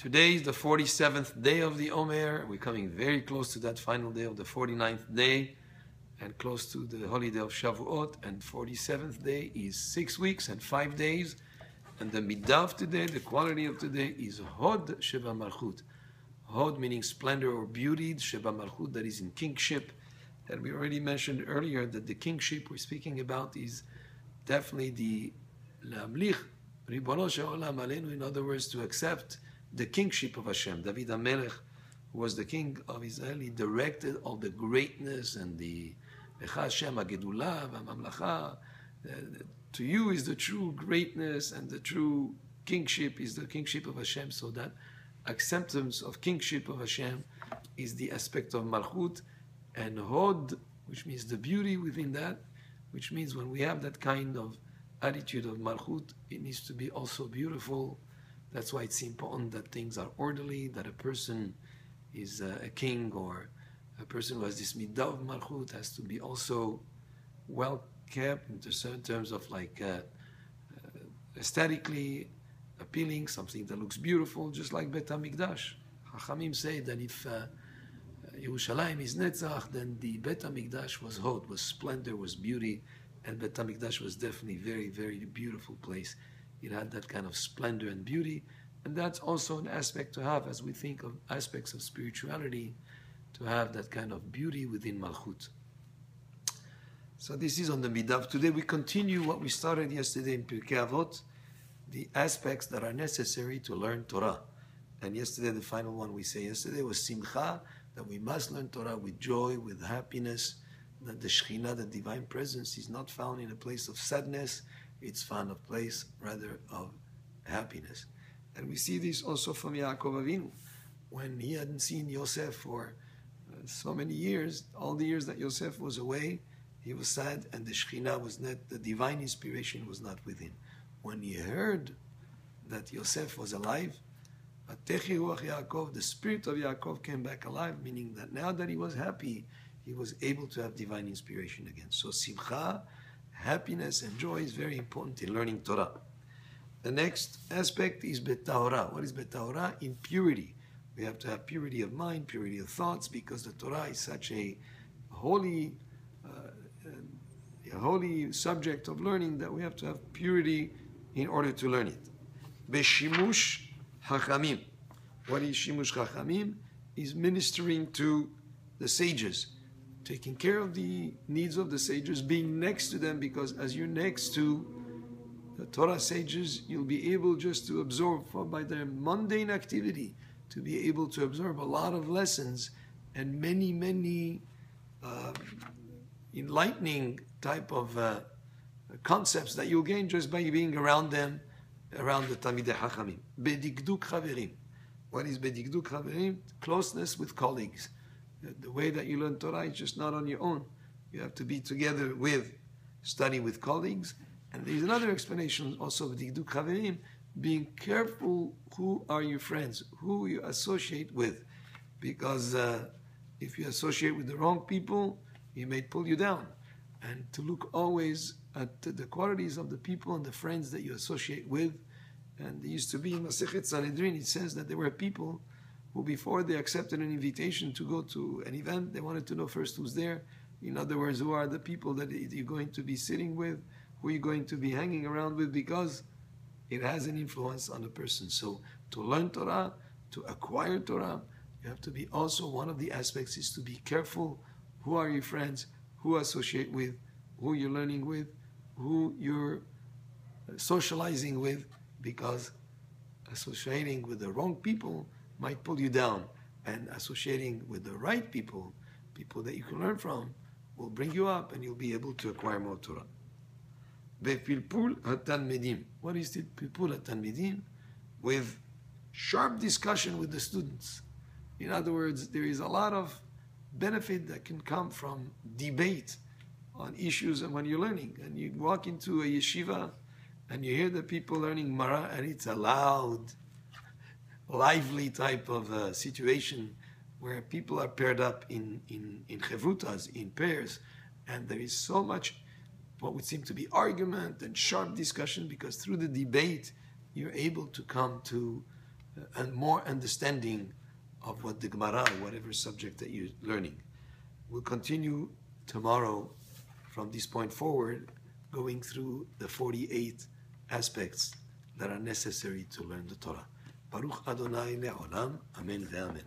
Today is the 47th day of the Omer. We're coming very close to that final day of the 49th day and close to the holiday of Shavuot. And 47th day is 6 weeks and 5 days. And the midah of today, the quality of today, is Hod Shebamalchut. Hod meaning splendor or beauty, Shebamalchut, that is in kingship. And we already mentioned earlier that the kingship we're speaking about is definitely the Lamlich, Ribono She'olam Aleinu, in other words, to accept the kingship of Hashem. David HaMelech, who was the king of Israel, he directed all the greatness and the Lecha Hashem HaGedulah VaMamlacha. To you is the true greatness, and the true kingship is the kingship of Hashem. So that acceptance of kingship of Hashem is the aspect of Malchut, and Hod, which means the beauty within that, which means when we have that kind of attitude of Malchut, it needs to be also beautiful. That's why it's important that things are orderly, that a person is a king or a person who has this midah of Malchut has to be also well kept in certain terms of like aesthetically appealing, something that looks beautiful, just like Bet HaMikdash. Chachamim say that if Yerushalayim is Netzach, then the Bet HaMikdash was Hod, was splendor, was beauty, and Bet HaMikdash was definitely very, very beautiful place. It had that kind of splendor and beauty, and that's also an aspect to have as we think of aspects of spirituality, to have that kind of beauty within Malchut. So this is on the midah. Today we continue what we started yesterday in Pirkei Avot, the aspects that are necessary to learn Torah. And yesterday, the final one we say yesterday was Simcha, that we must learn Torah with joy, with happiness, that the Shekhinah, the divine presence, is not found in a place of sadness, it's found a place rather of happiness. And we see this also from Yaakov Avinu. When he hadn't seen Yosef for so many years, all the years that Yosef was away, he was sad, and the Shekhinah was not, the divine inspiration was not with him. When he heard that Yosef was alive, the spirit of Yaakov came back alive, meaning that now that he was happy, he was able to have divine inspiration again. So Simcha, happiness and joy is very important in learning Torah. The next aspect is Betahora. What is Betahora? In purity. We have to have purity of mind, purity of thoughts, because the Torah is such a holy subject of learning that we have to have purity in order to learn it. Beshimush Hachamim. What is Shimush Hachamim? Is ministering to the sages, taking care of the needs of the sages, being next to them, because as you're next to the Torah sages, you'll be able just to absorb by their mundane activity, to be able to absorb a lot of lessons and many enlightening type of concepts that you'll gain just by being around them, around the Talmidei Chachamim. Bedikduk Chaverim. What is Bedikduk Chaverim? Closeness with colleagues. The way that you learn Torah is just not on your own. You have to be together with, study with colleagues. And there's another explanation also of Bedikduk Chaverim, being careful who are your friends, who you associate with. Because if you associate with the wrong people, he may pull you down. And to look always at the qualities of the people and the friends that you associate with. And there used to be in Masechet Sanhedrin, it says that there were people who before they accepted an invitation to go to an event, they wanted to know first who's there. In other words, who are the people that you're going to be sitting with, who you're going to be hanging around with, because it has an influence on the person. So to learn Torah, to acquire Torah, you have to be also, one of the aspects is to be careful. Who are your friends? Who associate with? Who you're learning with? Who you're socializing with? Because associating with the wrong people might pull you down. And associating with the right people, people that you can learn from, will bring you up and you'll be able to acquire more Torah. Bepilpul hatalmidim. What is it? Pilpul hatalmidim? With sharp discussion with the students. In other words, there is a lot of benefit that can come from debate on issues and when you're learning. And you walk into a yeshiva and you hear the people learning Mara, and it's a loud, lively type of situation where people are paired up in chevutas, in pairs, and there is so much what would seem to be argument and sharp discussion, because through the debate you're able to come to and more understanding of what the Gemara, whatever subject that you're learning. We'll continue tomorrow from this point forward, going through the 48 aspects that are necessary to learn the Torah. Baruch Adonai le'olam, amen ve'amen.